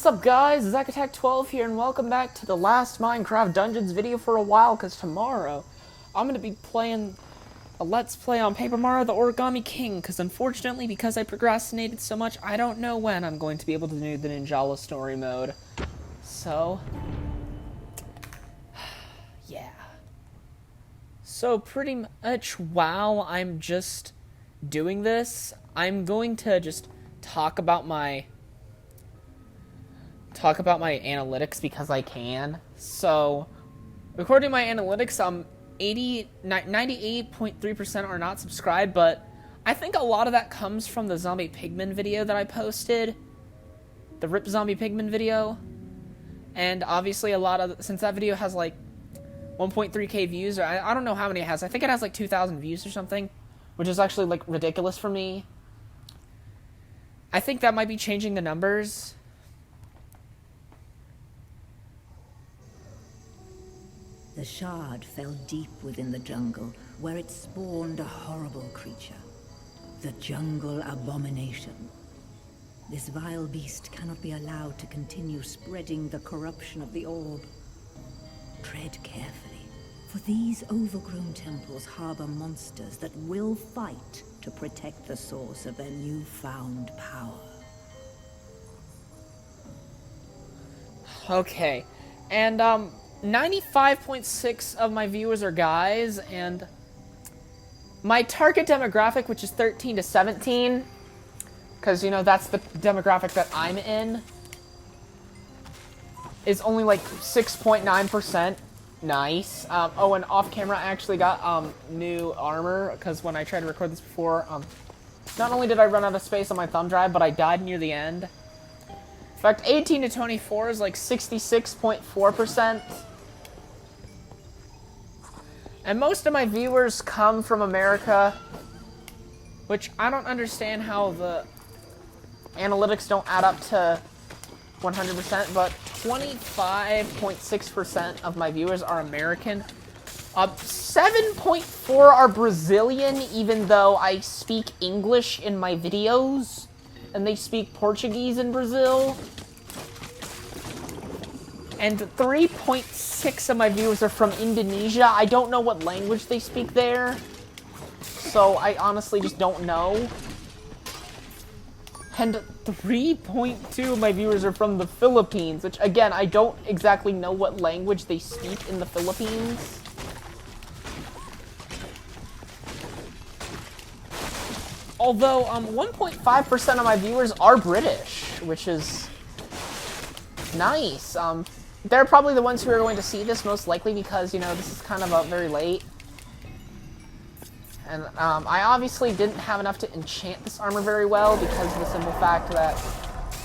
What's up guys, ZachAttack12 here and welcome back to the last Minecraft Dungeons video for a while, because tomorrow I'm going to be playing a Let's Play on Paper Mario the Origami King, because unfortunately, because I procrastinated so much, I don't know when I'm going to be able to do the Ninjala story mode. So, yeah. So pretty much while I'm just doing this, I'm going to just talk about my analytics because I can. So, according to my analytics, 98.3% are not subscribed, but I think a lot of that comes from the Zombie Pigman video that I posted. The Rip Zombie Pigman video. And obviously since that video has like 1.3k views, or I don't know how many it has. I think it has like 2,000 views or something, which is actually like ridiculous for me. I think that might be changing the numbers. The shard fell deep within the jungle, where it spawned a horrible creature. The jungle abomination. This vile beast cannot be allowed to continue spreading the corruption of the orb. Tread carefully, for these overgrown temples harbor monsters that will fight to protect the source of their newfound power. Okay, and 95.6 of my viewers are guys, and my target demographic, which is 13 to 17, because, you know, that's the demographic that I'm in, is only like 6.9%. Nice. Oh, and off camera, I actually got new armor, because when I tried to record this before, not only did I run out of space on my thumb drive, but I died near the end. In fact, 18 to 24 is like 66.4%. And most of my viewers come from America, which I don't understand how the analytics don't add up to 100%, but 25.6% of my viewers are American. 7.4 are Brazilian, even though I speak English in my videos, and they speak Portuguese in Brazil. And 3.6 of my viewers are from Indonesia. I don't know what language they speak there, so I honestly just don't know. And 3.2 of my viewers are from the Philippines, which, again, I don't exactly know what language they speak in the Philippines. Although, 1.5% of my viewers are British, which is nice. They're probably the ones who are going to see this, most likely, because, you know, this is kind of very late. And I obviously didn't have enough to enchant this armor very well, because of the simple fact that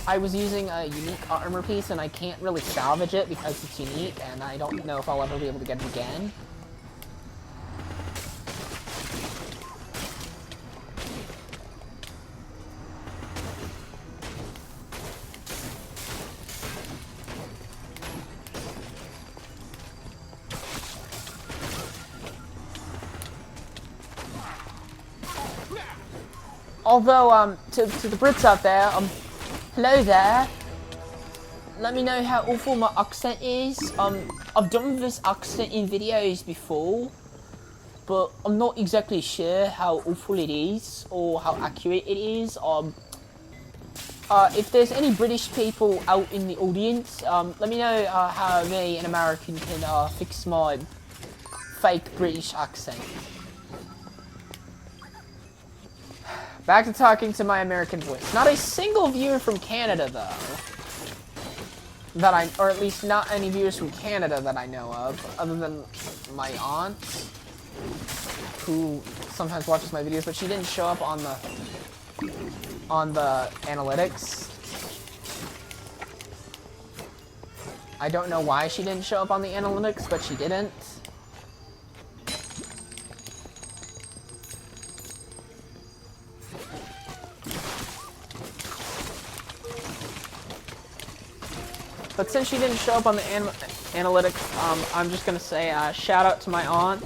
I was using a unique armor piece, and I can't really salvage it because it's unique, and I don't know if I'll ever be able to get it again. Although, to the Brits out there, hello there. Let me know how awful my accent is. I've done this accent in videos before, but I'm not exactly sure how awful it is, or how accurate it is. If there's any British people out in the audience, let me know how me, an American, can fix my fake British accent. Back to talking to my American voice. Not a single viewer from Canada, though. Or at least not any viewers from Canada that I know of, other than my aunt, who sometimes watches my videos, but she didn't show up on the analytics. I don't know why she didn't show up on the analytics, but she didn't. But since she didn't show up on the analytics, I'm just going to say shout out to my aunt.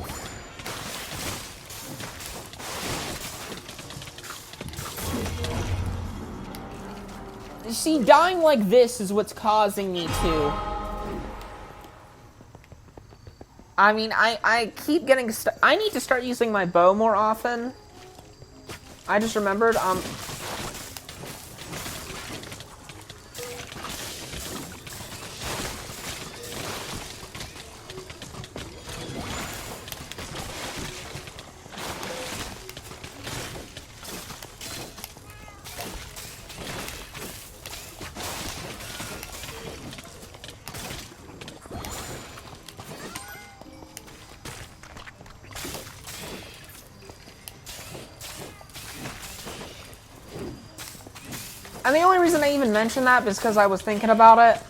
see, dying like this is what's causing me to. I mean, I keep getting I need to start using my bow more often. I just remembered, and the only reason I even mentioned that is because I was thinking about it.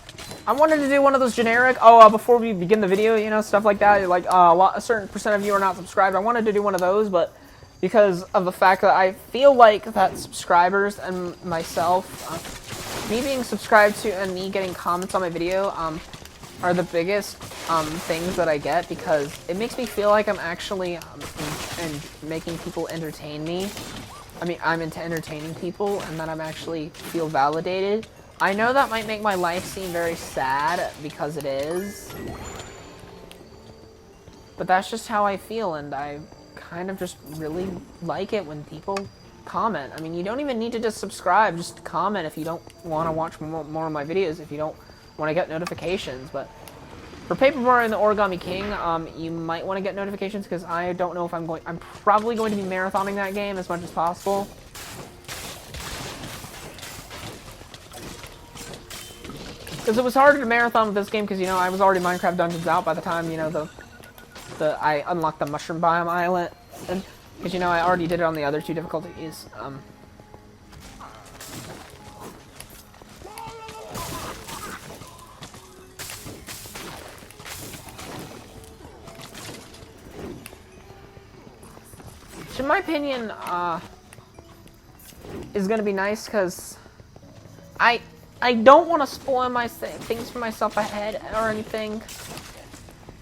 I wanted to do one of those generic, before we begin the video, you know, stuff like that. Like, a certain percent of you are not subscribed. I wanted to do one of those, but because of the fact that I feel like that subscribers and myself, me being subscribed to and me getting comments on my video, are the biggest, things that I get, because it makes me feel like I'm actually, and making people entertain me. I mean, I'm into entertaining people, and that I'm actually feel validated. I know that might make my life seem very sad, because it is. But that's just how I feel, and I kind of just really like it when people comment. I mean, you don't even need to just subscribe, just comment if you don't want to watch more of my videos, if you don't want to get notifications. But for Paper Mario and the Origami King, you might want to get notifications, because I don't know if I'm probably going to be marathoning that game as much as possible. Because it was harder to marathon with this game, because, you know, I was already Minecraft Dungeons out by the time, you know, I unlocked the Mushroom Biome Island, and, because, you know, I already did it on the other two difficulties, which in my opinion, is gonna be nice, because I don't want to spoil my things for myself ahead or anything,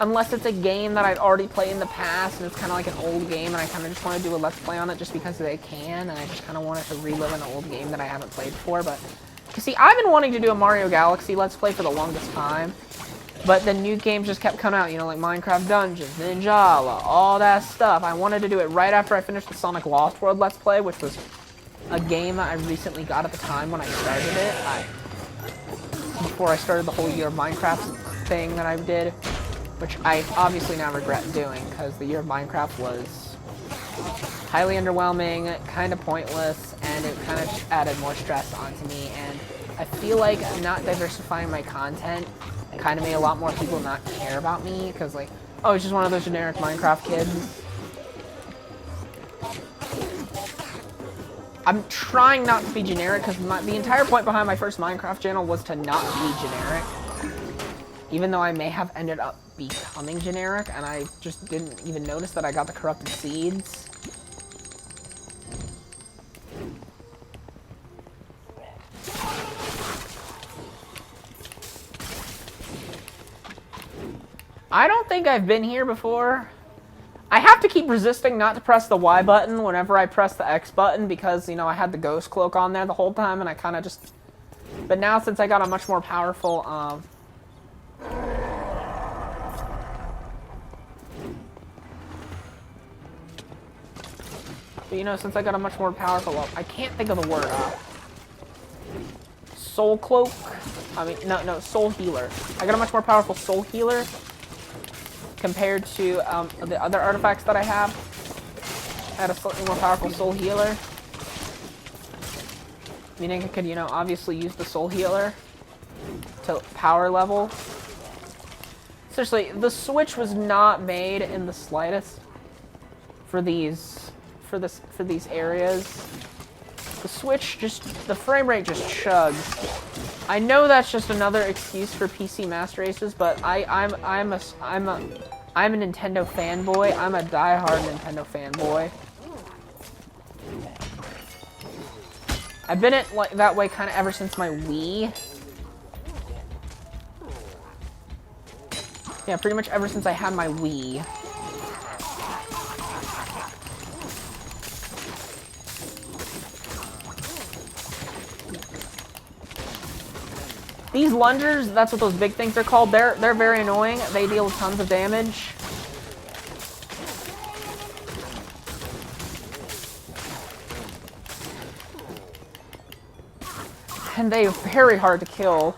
unless it's a game that I've already played in the past, and it's kind of like an old game, and I kind of just want to do a Let's Play on it just because they can, and I just kind of wanted to relive an old game that I haven't played before. But, you see, I've been wanting to do a Mario Galaxy Let's Play for the longest time, but the new games just kept coming out, you know, like Minecraft Dungeons, Ninjala, all that stuff. I wanted to do it right after I finished the Sonic Lost World Let's Play, which was a game that I recently got at the time when I started it. Before I started the whole year of Minecraft thing that I did, which I obviously now regret doing, because the year of Minecraft was highly underwhelming, kind of pointless, and it kind of added more stress onto me, and I feel like not diversifying my content kind of made a lot more people not care about me, because, like, oh, it's just one of those generic Minecraft kids. I'm trying not to be generic, because the entire point behind my first Minecraft channel was to not be generic. Even though I may have ended up becoming generic, and I just didn't even notice that I got the corrupted seeds. I don't think I've been here before. I have to keep resisting not to press the Y button whenever I press the X button, because, you know, I had the ghost cloak on there the whole time, and I kind of just... But now, since I got a much more powerful, But, you know, since I got a much more powerful... I can't think of the word. Soul Cloak? I mean, no, Soul Healer. I got a much more powerful Soul Healer compared to the other artifacts that I have. I had a slightly more powerful Soul Healer. Meaning I could, you know, obviously use the Soul Healer to power level. Seriously, the Switch was not made in the slightest for these areas. The Switch the frame rate just chugs. I know that's just another excuse for PC Master Races, but I'm a Nintendo fanboy. I'm a diehard Nintendo fanboy. I've been that way kind of ever since my Wii. Yeah, pretty much ever since I had my Wii. These lungers, that's what those big things are called. They're very annoying. They deal tons of damage. And they're very hard to kill.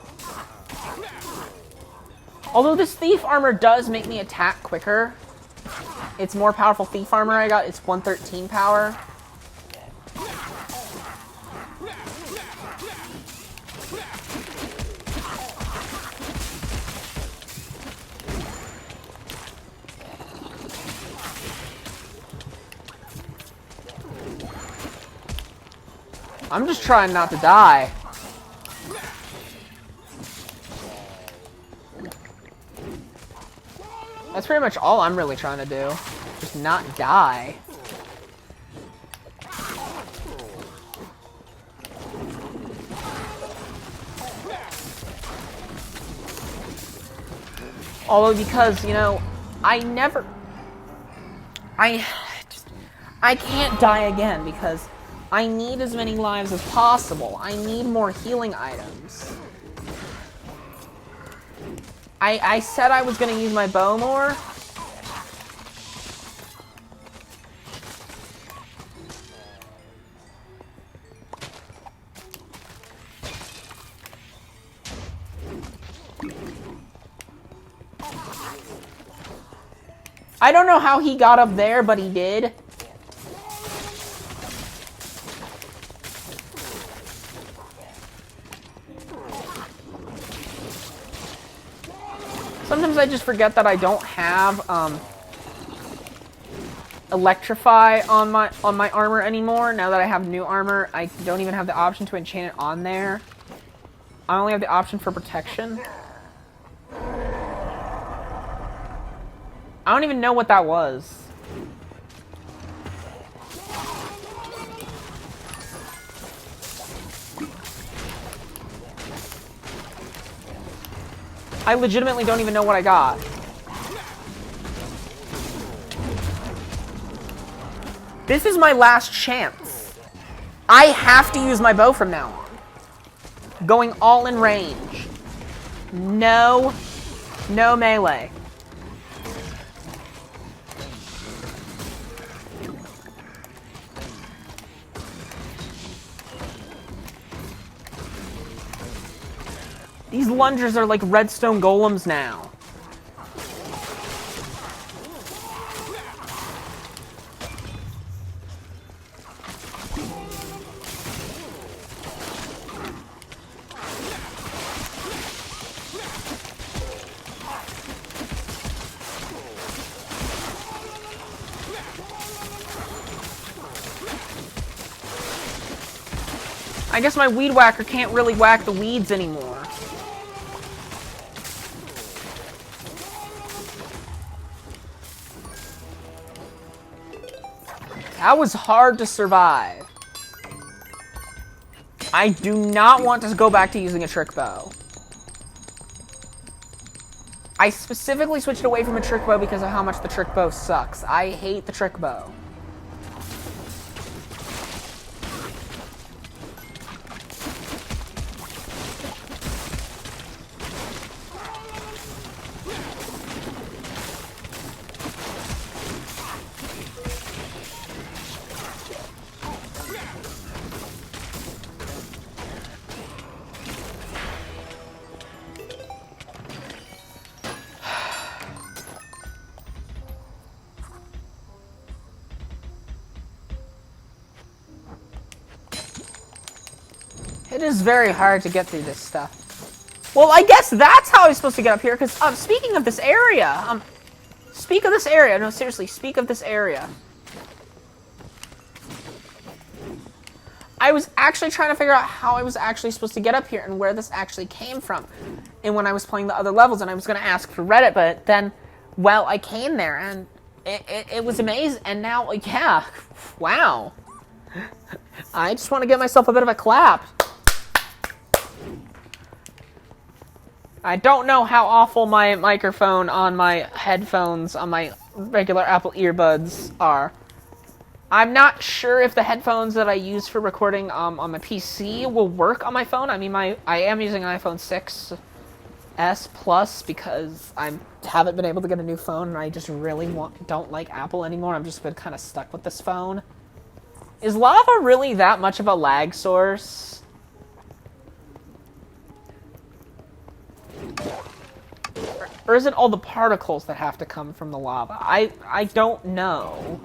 Although this thief armor does make me attack quicker. It's more powerful thief armor I got. It's 113 power. I'm just trying not to die. That's pretty much all I'm really trying to do. Just not die. Although, because, you know, I can't die again because I need as many lives as possible. I need more healing items. I said I was going to use my bow more. I don't know how he got up there, but he did. Sometimes I just forget that I don't have electrify on my armor anymore. Now that I have new armor, I don't even have the option to enchant it on there. I only have the option for protection. I don't even know what that was. I legitimately don't even know what I got. This is my last chance. I have to use my bow from now on. Going all in range. No melee. These lungers are like redstone golems now. I guess my weed whacker can't really whack the weeds anymore. That was hard to survive. I do not want to go back to using a trick bow. I specifically switched away from a trick bow because of how much the trick bow sucks. I hate the trick bow. It is very hard to get through this stuff. Well, I guess that's how I'm supposed to get up here, because, speaking of this area, speak of this area. No, seriously, speak of this area. I was actually trying to figure out how I was actually supposed to get up here and where this actually came from. And when I was playing the other levels, and I was going to ask for Reddit, but then, well, I came there, and it was amazing, and now, yeah, wow. I just want to give myself a bit of a clap. I don't know how awful my microphone on my headphones, on my regular Apple earbuds are. I'm not sure if the headphones that I use for recording on my PC will work on my phone. I mean, I am using an iPhone 6s Plus because I haven't been able to get a new phone, and I just really don't like Apple anymore. I'm just been kind of stuck with this phone. Is lava really that much of a lag source? Or is it all the particles that have to come from the lava? I don't know.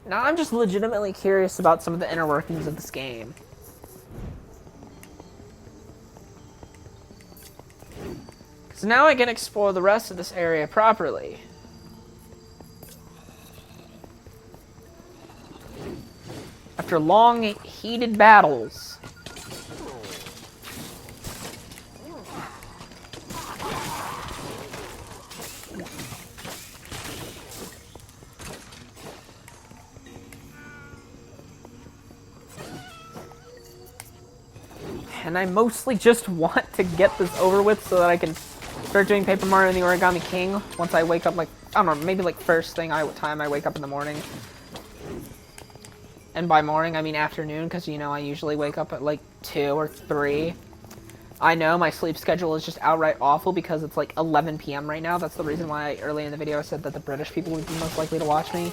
Now I'm just legitimately curious about some of the inner workings of this game. Because now I can explore the rest of this area properly. After long, heated battles. And I mostly just want to get this over with so that I can start doing Paper Mario and the Origami King once I wake up, like, I don't know, maybe like first thing time I wake up in the morning. And by morning, I mean afternoon, because, you know, I usually wake up at, like, 2 or 3. I know my sleep schedule is just outright awful because it's, like, 11 p.m. right now. That's the reason why early in the video I said that the British people would be most likely to watch me.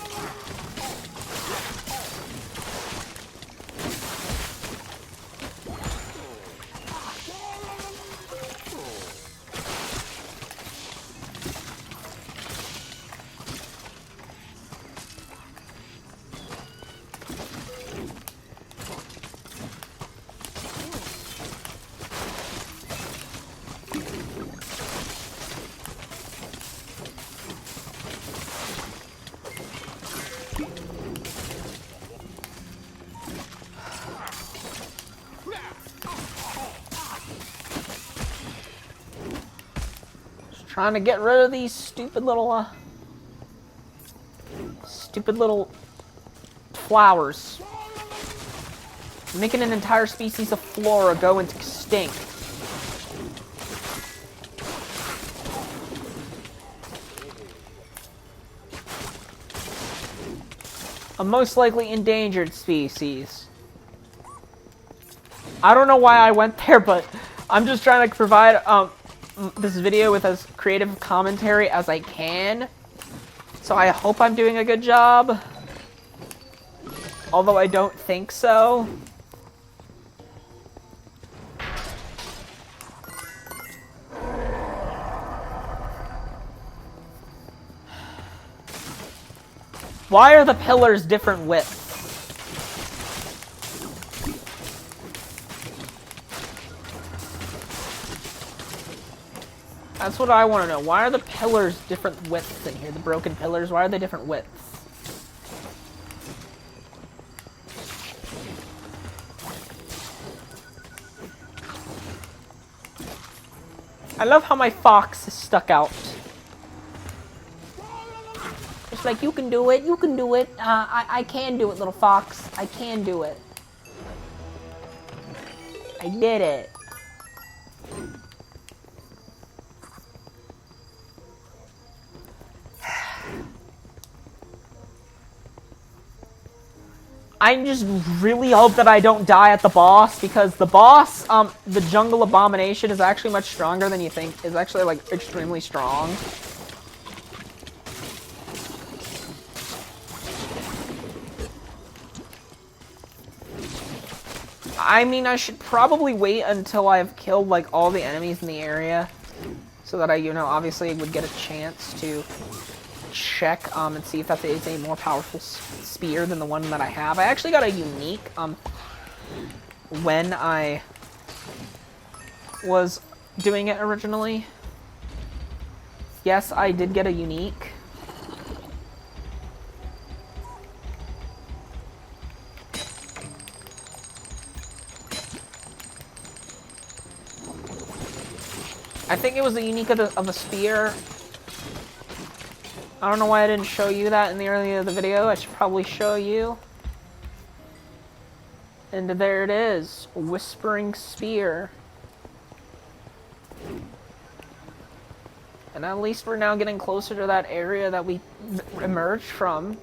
Trying to get rid of these stupid little flowers. Making an entire species of flora go extinct. A most likely endangered species. I don't know why I went there, but I'm just trying to provide this video with as creative commentary as I can. So I hope I'm doing a good job. Although I don't think so. Why are the pillars different widths? That's what I want to know. Why are the pillars different widths in here? The broken pillars, why are they different widths? I love how my fox is stuck out. It's like, you can do it, you can do it. I can do it, little fox. I can do it. I did it. I just really hope that I don't die at the boss, because the boss, the Jungle Abomination, is actually much stronger than you think. Is actually, like, extremely strong. I mean, I should probably wait until I've killed, like, all the enemies in the area, so that I, you know, obviously would get a chance to check and see if that is a more powerful spear than the one that I have. I actually got a unique when I was doing it originally. Yes, I did get a unique. I think it was the unique of the spear. I don't know why I didn't show you that in the earlier of the video. I should probably show you. And there it is. Whispering Spear. And at least we're now getting closer to that area that we emerged from.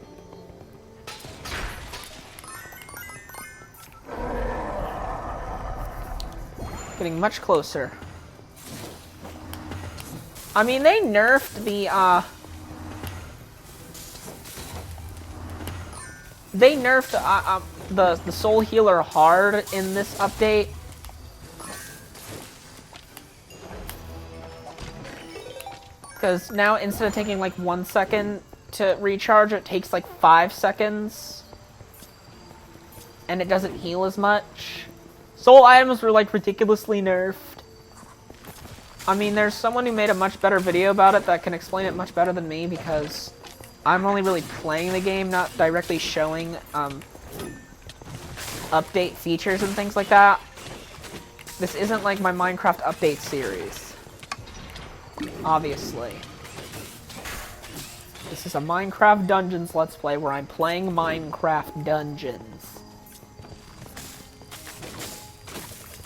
Getting much closer. I mean, they nerfed the, they nerfed the soul healer hard in this update. Because now, instead of taking like 1 second to recharge, it takes like 5 seconds. And it doesn't heal as much. Soul items were like ridiculously nerfed. I mean, there's someone who made a much better video about it that can explain it much better than me, because I'm only really playing the game, not directly showing update features and things like that. This isn't like my Minecraft update series. Obviously. This is a Minecraft Dungeons Let's Play where I'm playing Minecraft Dungeons.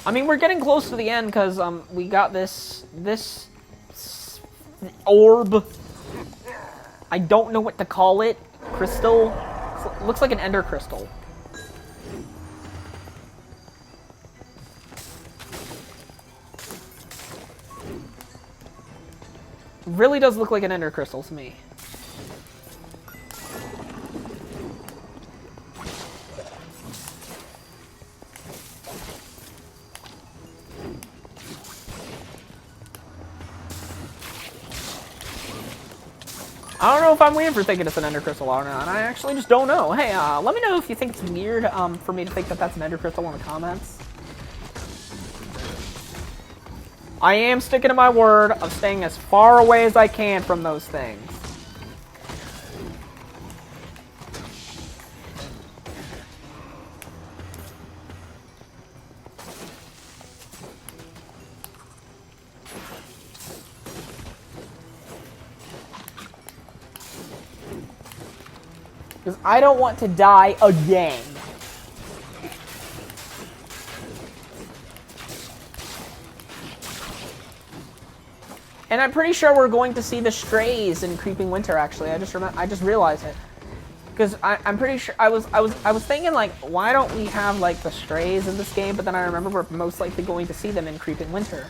I mean, we're getting close to the end because we got this orb. I don't know what to call it. Crystal. Looks like an ender crystal. Really does look like an ender crystal to me. I don't know if I'm weird for thinking it's an ender crystal or not. I actually just don't know. Hey, let me know if you think it's weird for me to think that that's an ender crystal in the comments. I am sticking to my word of staying as far away as I can from those things. Because I don't want to die again. And I'm pretty sure we're going to see the strays in Creeping Winter. Actually, I just realized it, because I'm pretty sure I was thinking like, why don't we have like the strays in this game? But then I remember we're most likely going to see them in Creeping Winter.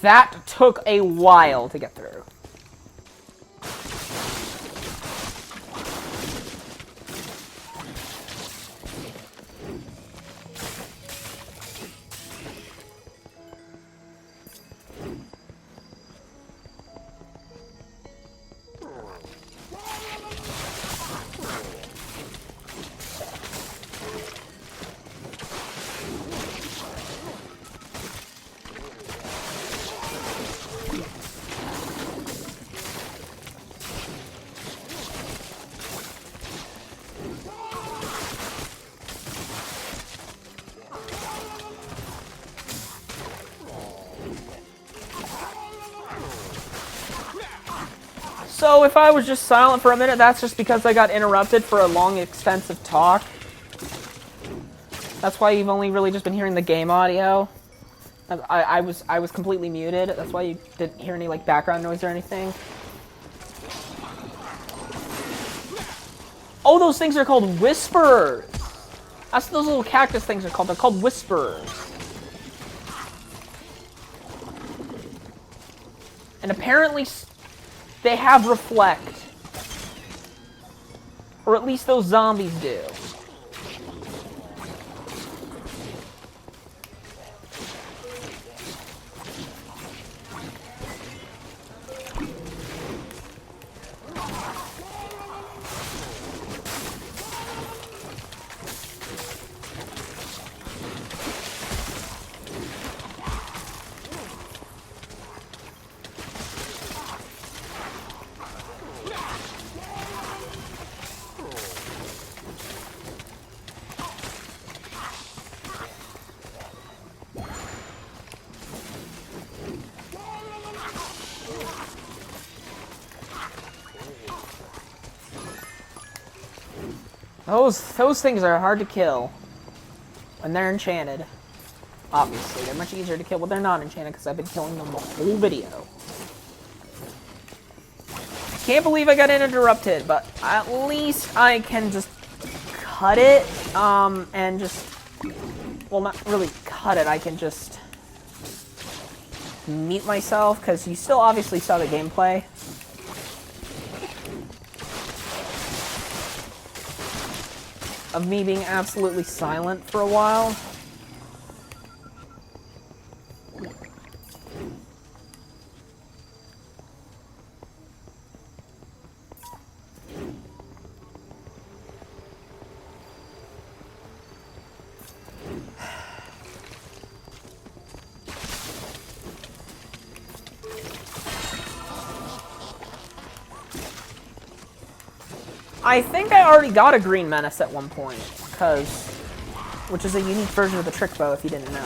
That took a while to get through. So if I was just silent for a minute, that's just because I got interrupted for a long, extensive talk. That's why you've only really just been hearing the game audio. I was completely muted. That's why you didn't hear any like background noise or anything. Oh, those things are called whisperers. That's what those little cactus things are called. They're called whisperers. And apparently they have reflect. Or at least those zombies do. Those things are hard to kill when they're enchanted. Obviously, they're much easier to kill when they're not enchanted because I've been killing them the whole video. Can't believe I got interrupted, but at least I can just cut it, and just, well, not really cut it, I can just mute myself, because you still obviously saw the gameplay. Of me being absolutely silent for a while. I think I already got a green menace at one point, which is a unique version of the trick bow if you didn't know.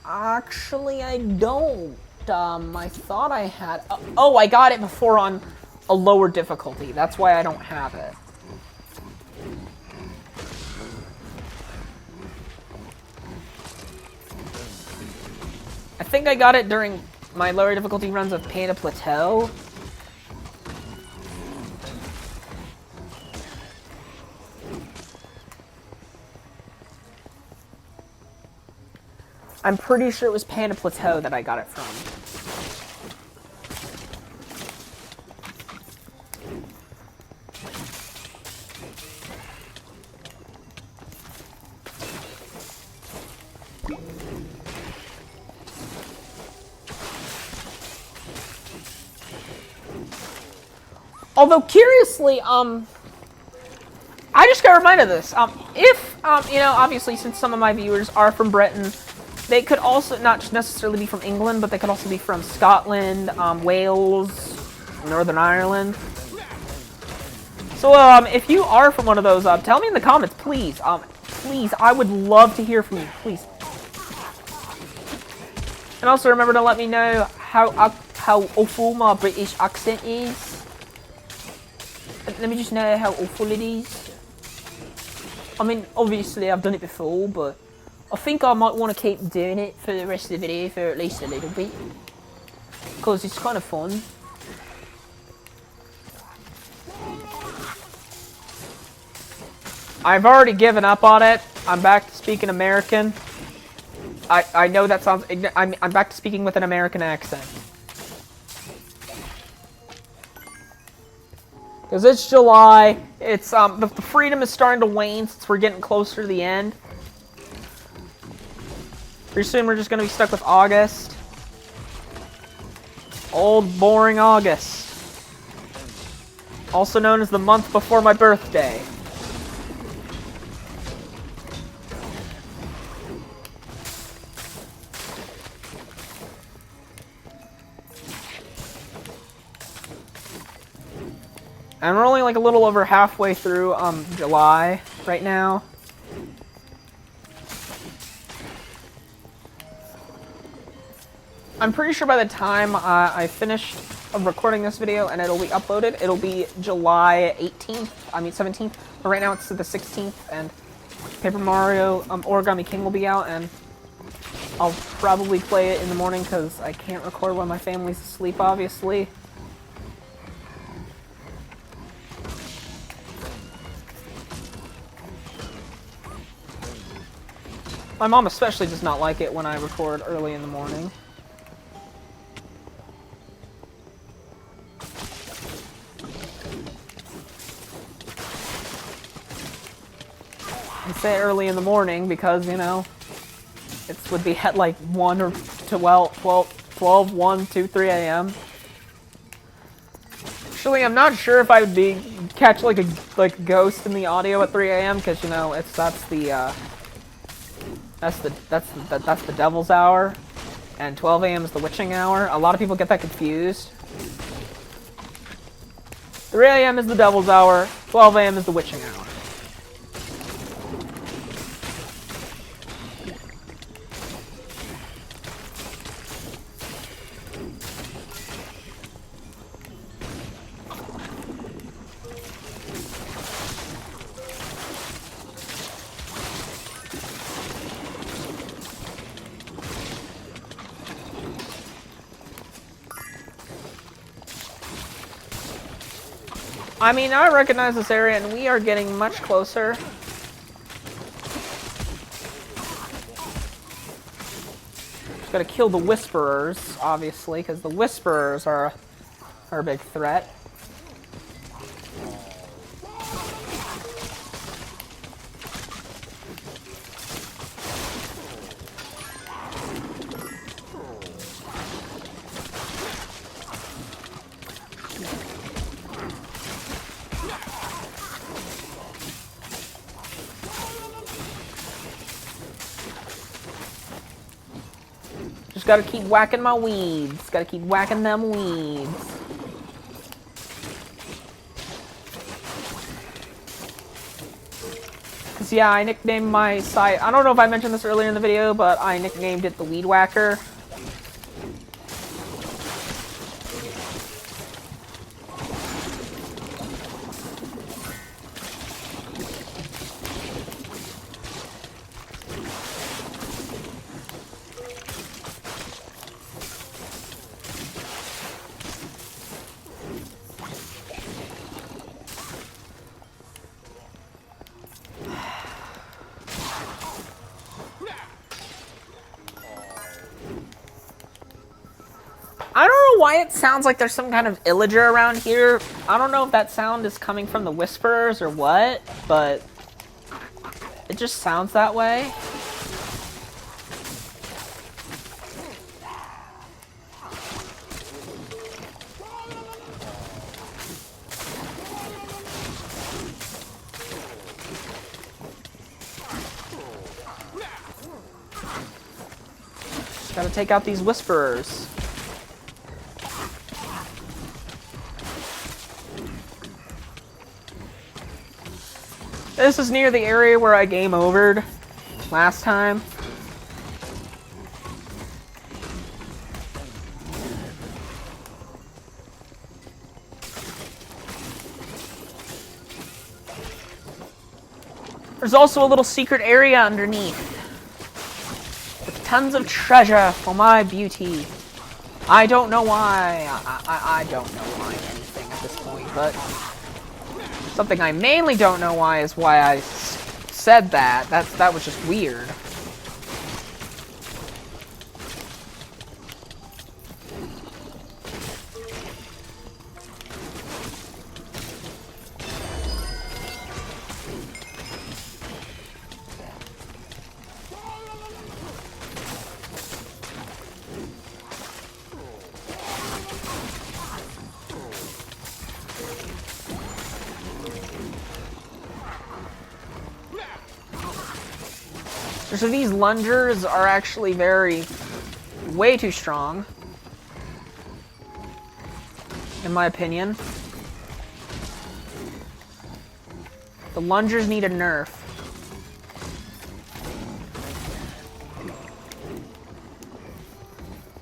Actually, I don't. I thought I had... oh, I got it before on a lower difficulty. That's why I don't have it. I think I got it during my lower difficulty runs of Panda Plateau. I'm pretty sure it was Panda Plateau that I got it from. Although, curiously, I just got reminded of this. If, you know, obviously, since some of my viewers are from Britain, they could also not just necessarily be from England, but they could also be from Scotland, Wales, Northern Ireland. So, if you are from one of those, tell me in the comments, please. Please, I would love to hear from you, please. And also remember to let me know how awful my British accent is. Let me just know how awful it is. I mean, obviously I've done it before, but I think I might want to keep doing it for the rest of the video for at least a little bit. Because it's kind of fun. I've already given up on it. I'm back to speaking American. I know that sounds... I'm back to speaking with an American accent. Because it's July, it's, the freedom is starting to wane since we're getting closer to the end. Pretty soon we're just going to be stuck with August. Old, boring August. Also known as the month before my birthday. And we're only like a little over halfway through July right now. I'm pretty sure by the time I finish recording this video and it'll be uploaded, it'll be July 18th, I mean 17th. But right now it's the 16th, and Paper Mario Origami King will be out, and I'll probably play it in the morning because I can't record when my family's asleep, obviously. My mom especially does not like it when I record early in the morning. I say early in the morning because, you know, it would be at like 1 or 12, 1, 2, 3 a.m. Actually, I'm not sure if I would catch like a ghost in the audio at 3 a.m. because, you know, that's the devil's hour, and 12 a.m. is the witching hour. A lot of people get that confused. 3 a.m. is the devil's hour, 12 a.m. is the witching hour. I mean, I recognize this area, and we are getting much closer. Just gotta kill the Whisperers, obviously, because the Whisperers are a big threat. Just gotta keep whacking my weeds. Gotta keep whacking them weeds. Cause yeah, I nicknamed my site. I don't know if I mentioned this earlier in the video, but I nicknamed it the Weed Whacker. I don't know why it sounds like there's some kind of illager around here. I don't know if that sound is coming from the Whisperers or what, but it just sounds that way. Just gotta take out these Whisperers. This is near the area where I game overed last time. There's also a little secret area underneath with tons of treasure for my beauty. I don't know why. I don't know why anything at this point, but something I mainly don't know why is why I said that. That was just weird. So these lungers are actually way too strong, in my opinion. The lungers need a nerf.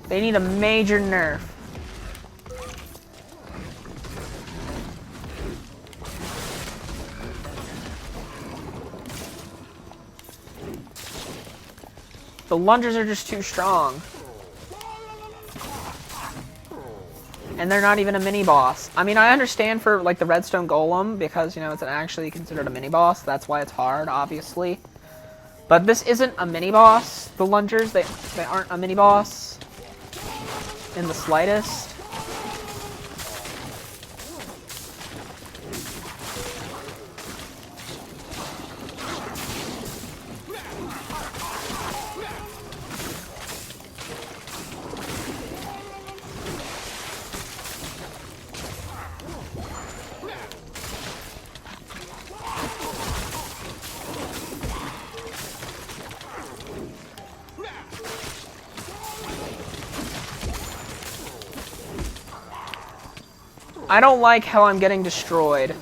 They need a major nerf. The lungers are just too strong. And they're not even a mini-boss. I mean, I understand for, like, the redstone golem, because, you know, it's actually considered a mini-boss. That's why it's hard, obviously. But this isn't a mini-boss. The lungers, they aren't a mini-boss in the slightest. I don't like how I'm getting destroyed.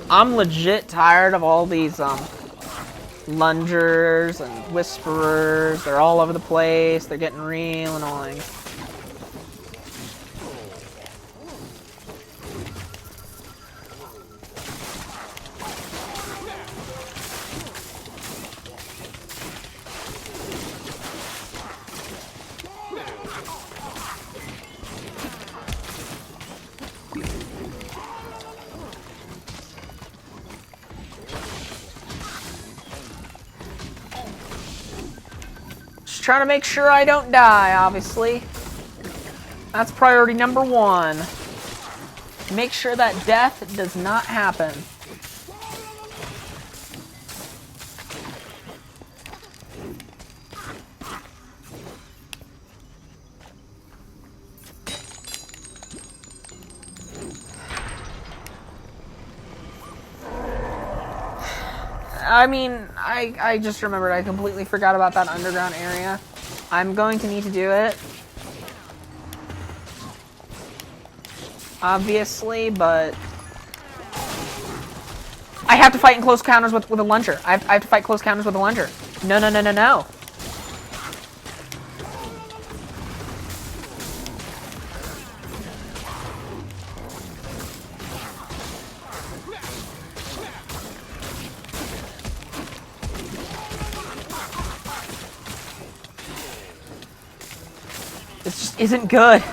I'm legit tired of all these, lungers and whisperers. They're all over the place. They're getting real annoying. Trying to make sure I don't die, obviously. That's priority number 1. Make sure that death does not happen. I mean, I just remembered I completely forgot about that underground area. I'm going to need to do it. Obviously, but... I have to fight in close counters with a lunger. I have to fight close counters with a lunger. No, no, no, no, no. This just isn't good.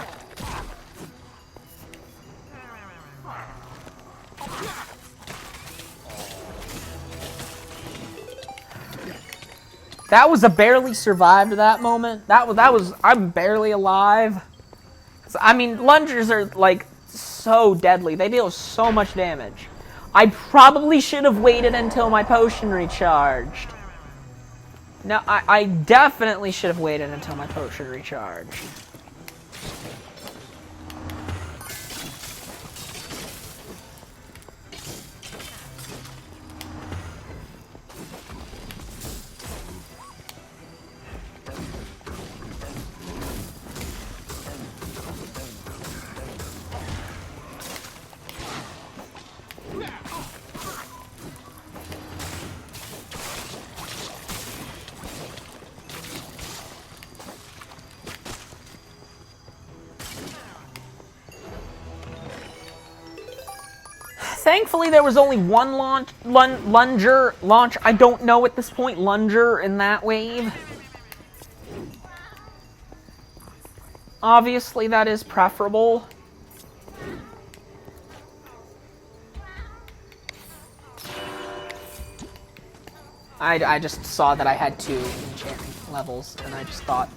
That was a barely survived that moment. That was I'm barely alive. I mean, lungers are like so deadly. They deal so much damage. I probably should have waited until my potion recharged. No, I definitely should have waited until my potion recharged. Thankfully, there was only one lunger launch. I don't know at this point, lunger in that wave. Obviously, that is preferable. I just saw that I had 2 enchanting levels, and I just thought...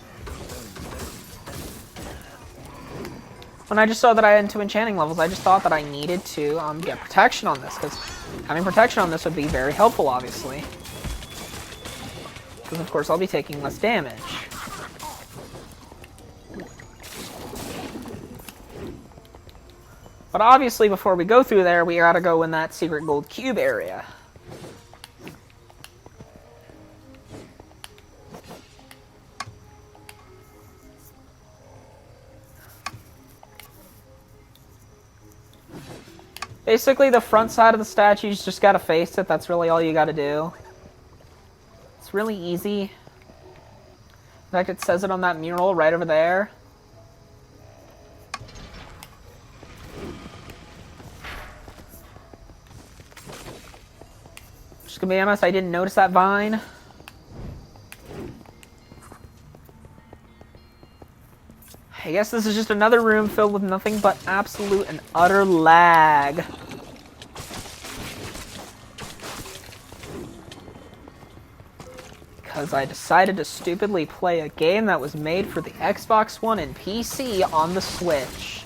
When I just saw that I had 2 enchanting levels, I just thought that I needed to get protection on this, because having protection on this would be very helpful, obviously. Because, of course, I'll be taking less damage. But obviously, before we go through there, we gotta go in that secret gold cube area. Basically, the front side of the statue, you just gotta face it. That's really all you gotta do. It's really easy. In fact, it says it on that mural right over there. Just gonna be honest, I didn't notice that vine. I guess this is just another room filled with nothing but absolute and utter lag. Because I decided to stupidly play a game that was made for the Xbox One and PC on the Switch.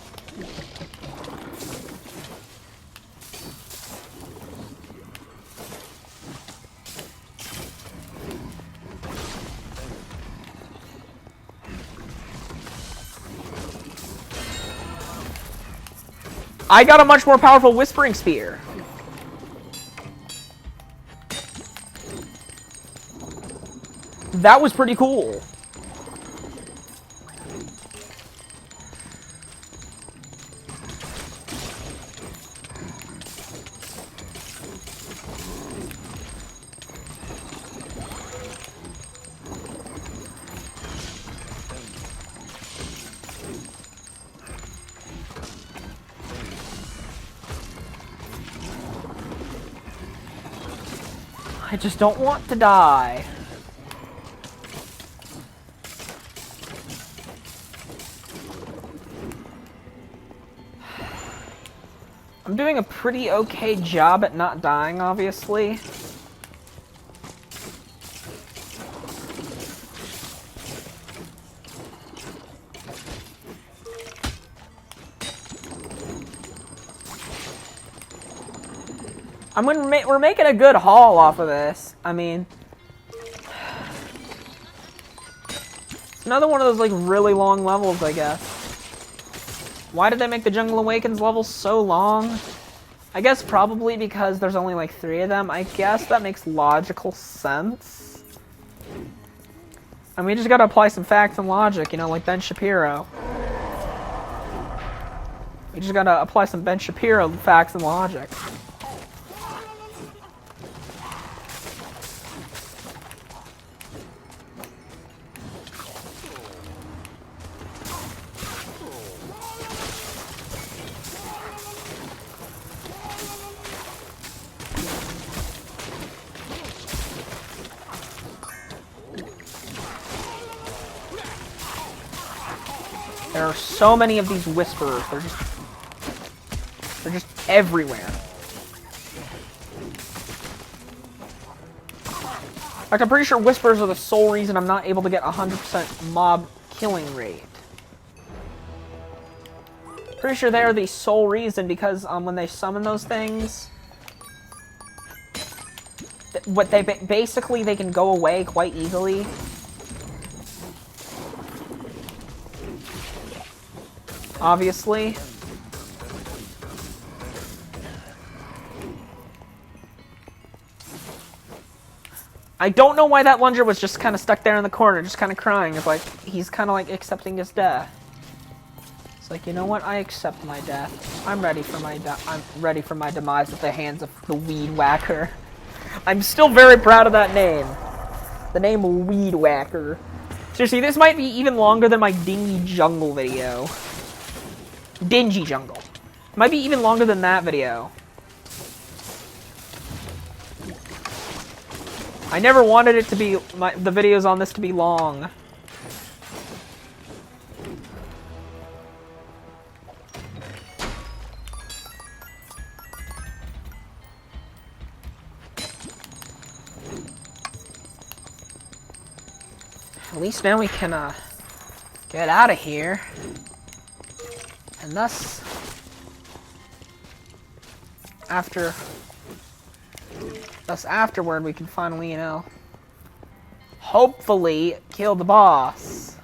I got a much more powerful Whispering Spear. That was pretty cool. I just don't want to die. I'm doing a pretty okay job at not dying, obviously. We're making a good haul off of this. I mean, it's another one of those like really long levels, I guess. Why did they make the Jungle Awakens levels so long? I guess probably because there's only like 3 of them. I guess that makes logical sense. And we just gotta apply some facts and logic, you know, like Ben Shapiro. We just gotta apply some Ben Shapiro facts and logic. There are so many of these whisperers. They're just everywhere. In fact, I'm pretty sure whispers are the sole reason I'm not able to get 100% mob killing rate. Pretty sure they are the sole reason because when they summon those things, basically they can go away quite easily. Obviously. I don't know why that Lunger was just kind of stuck there in the corner, just kind of crying. It's like, he's kind of like accepting his death. It's like, you know what? I accept my death. I'm ready for my demise at the hands of the Weed Whacker. I'm still very proud of that name. The name Weed Whacker. Seriously, this might be even longer than my Dingy Jungle video. Dingy Jungle. Might be even longer than that video. I never wanted it to be the videos on this to be long. At least now we can get out of here. And thus, afterward, we can finally, you know, hopefully kill the boss.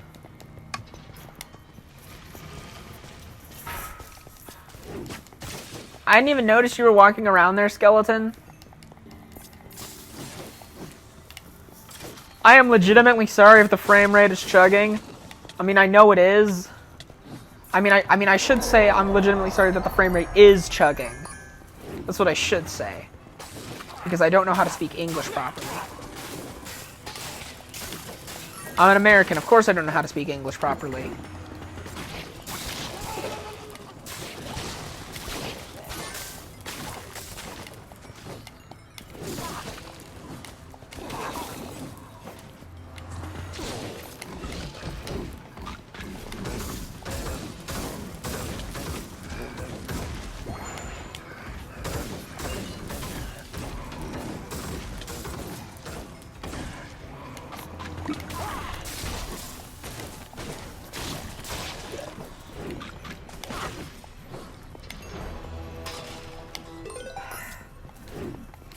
I didn't even notice you were walking around there, skeleton. I am legitimately sorry if the frame rate is chugging. I mean, I know it is. I mean, I should say I'm legitimately sorry that the frame rate is chugging. That's what I should say. Because I don't know how to speak English properly. I'm an American. Of course I don't know how to speak English properly.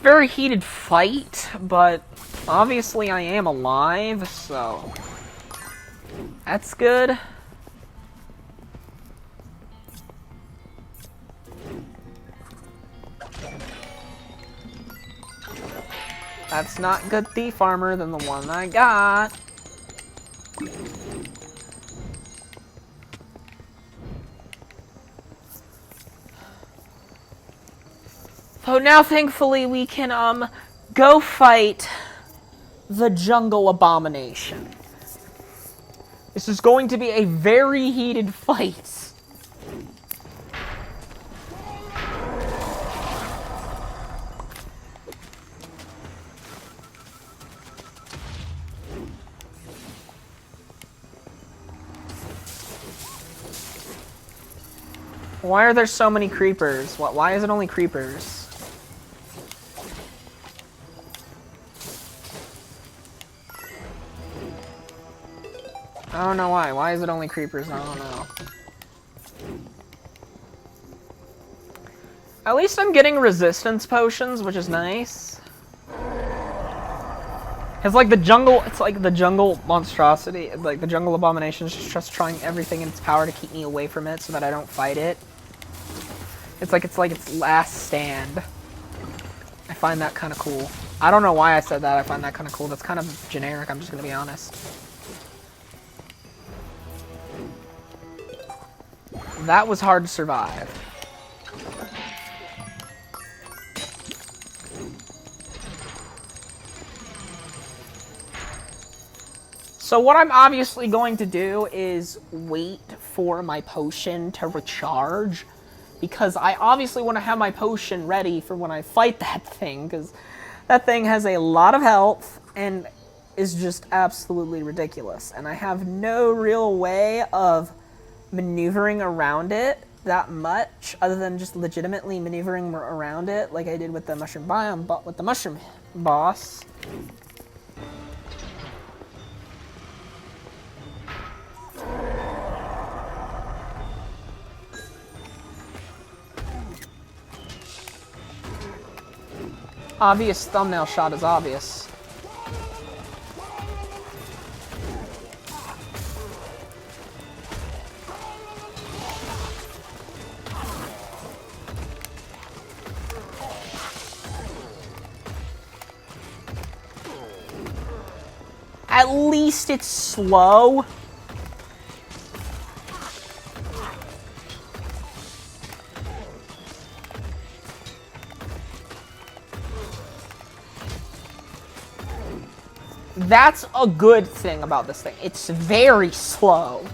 Very heated fight, but obviously I am alive, so that's good. That's not good thief armor than the one I got. So now, thankfully, we can, go fight the Jungle Abomination. This is going to be a very heated fight. Why are there so many creepers? Why is it only creepers? I don't know why. Why is it only creepers? I don't know. At least I'm getting resistance potions, which is nice. It's like the jungle, it's like the jungle monstrosity, like the jungle abomination is just trying everything in its power to keep me away from it so that I don't fight it. It's like its last stand. I find that kind of cool. I don't know why I said that. I find that kind of cool. That's kind of generic, I'm just going to be honest. That was hard to survive. So what I'm obviously going to do is wait for my potion to recharge, because I obviously want to have my potion ready for when I fight that thing, because that thing has a lot of health and is just absolutely ridiculous. And I have no real way of maneuvering around it that much, other than just legitimately maneuvering around it like I did with the mushroom biome, but with the mushroom boss. Obvious thumbnail shot is obvious. At least it's slow. That's a good thing about this thing. It's very slow.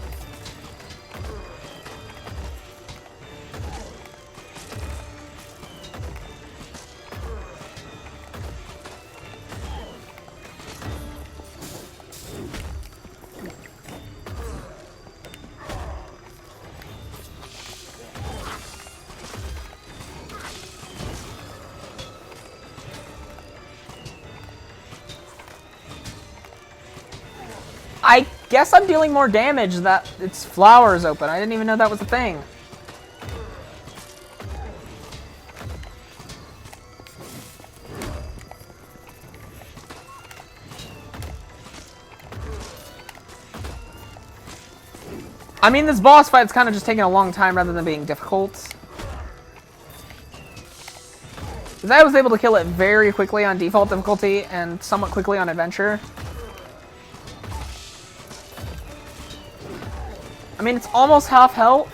I guess I'm dealing more damage that its flower is open. I didn't even know that was a thing. I mean, this boss fight's kind of just taking a long time rather than being difficult. Because I was able to kill it very quickly on default difficulty and somewhat quickly on adventure. I mean, it's almost half health.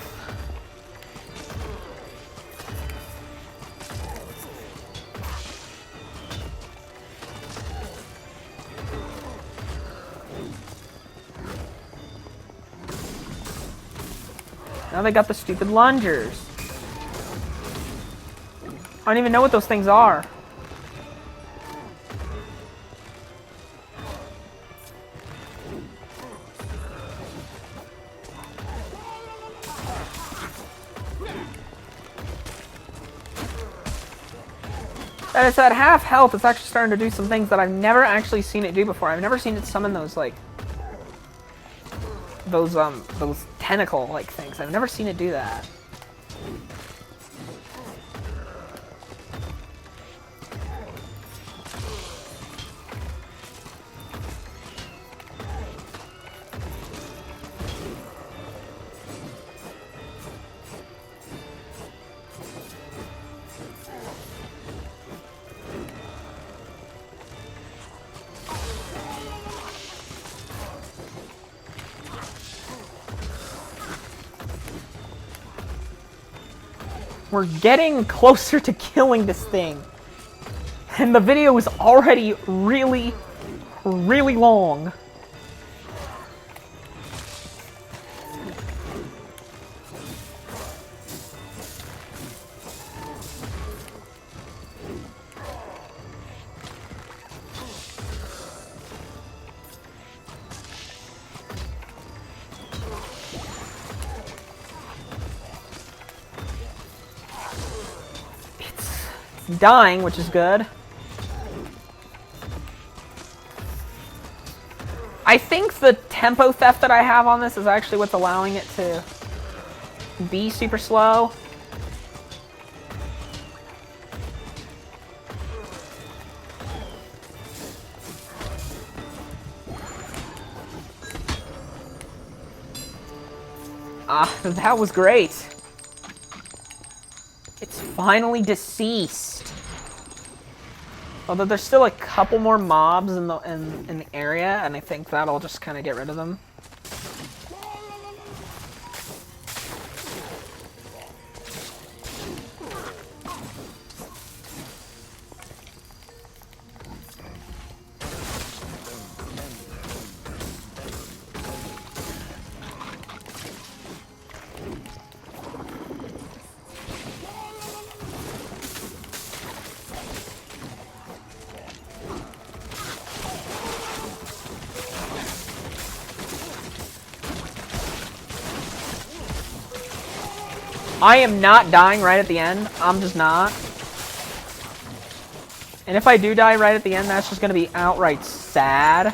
Now they got the stupid lungers. I don't even know what those things are. That it's at half health, it's actually starting to do some things that I've never actually seen it do before. I've never seen it summon those, like, those tentacle-like things. I've never seen it do that. We're getting closer to killing this thing. And the video is already really, really long. It's dying, which is good. I think the tempo theft that I have on this is actually what's allowing it to be super slow. That was great. It's finally deceased. Although there's still a couple more mobs in the area, and I think that'll just kind of get rid of them. I am not dying right at the end. I'm just not. And if I do die right at the end, that's just going to be outright sad.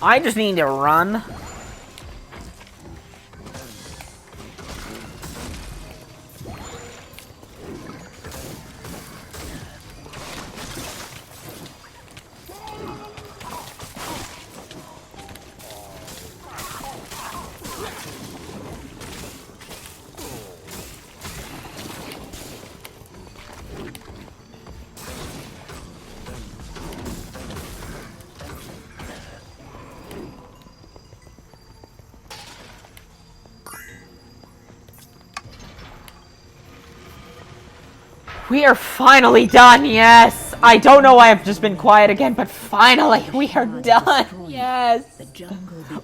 I just need to run. We are finally done, yes! I don't know why I've just been quiet again, but finally, we are done! Yes!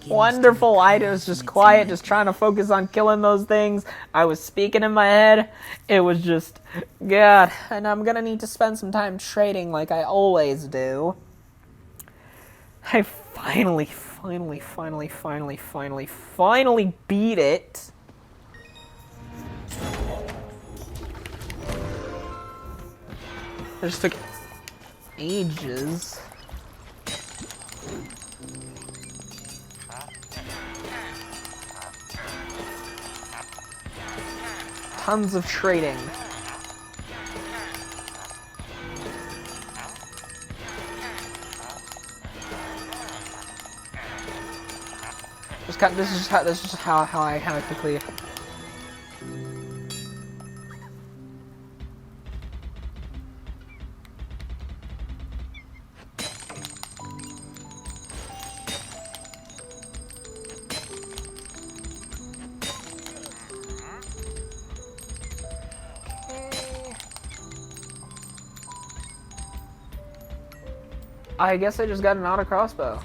Wonderful. I was just quiet, just trying to focus on killing those things. I was speaking in my head. It was just, God. And I'm gonna need to spend some time trading like I always do. I finally beat it. It just took ages. Tons of trading. This is just how I quickly. I guess I just got an auto crossbow.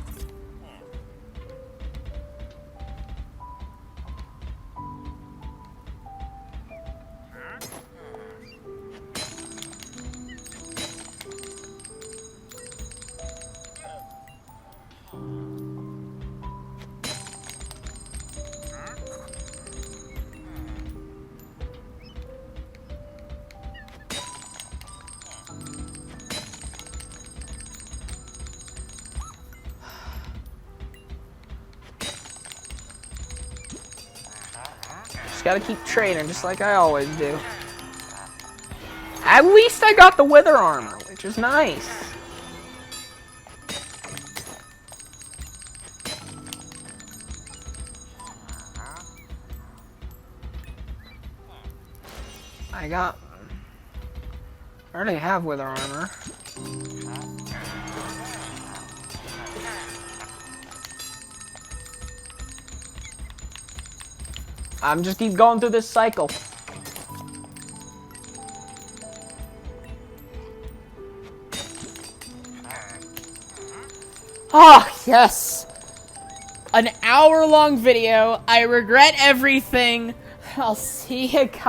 Gotta keep trading, just like I always do. At least I got the wither armor, which is nice. I already have wither armor. I'm just keep going through this cycle. Oh, yes. An hour-long video. I regret everything. I'll see you guys.